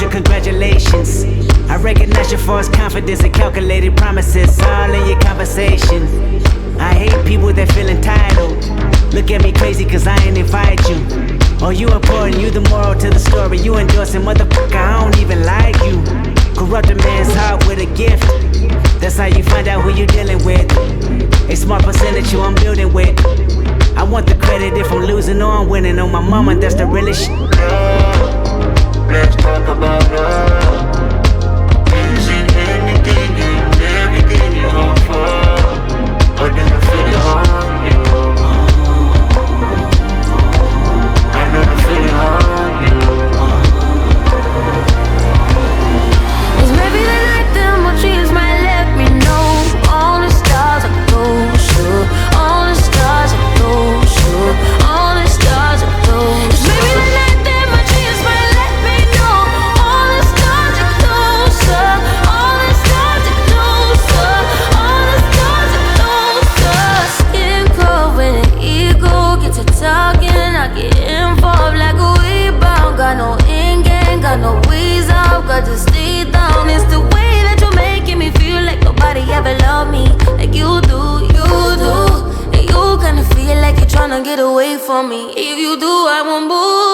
congratulations. I recognize your false confidence and calculated promises all in your conversation. I hate people that feel entitled. Look at me crazy cause I ain't invite you. Oh, you important, you the moral to the story. You endorsing, motherfucker, I don't even like you. Corrupt a man's heart with a gift. That's how you find out who you dealing with. A smart percentage you I'm building with. I want the credit if I'm losing or I'm winning. On my mama, that's the realest shit. Let's talk about love. Using anything and everything you offer. But then I feel it on you. I know the feeling on you. Cause maybe the night them more dreams might let me know. All the stars are closer. All the stars are closer. All the stars are closer. Cause maybe the night them more dreams might let me know. All the stars are closer. All the stars are closer. All the stars are closer. Skin cold when the ego gets to talking. I get involved like a rebound. Got no in game, got no ways out. Got to stay down. It's the way that you're making me feel like nobody ever loved me like you do, you do. And you kinda feel like you're tryna get away from me. If you do, I won't move.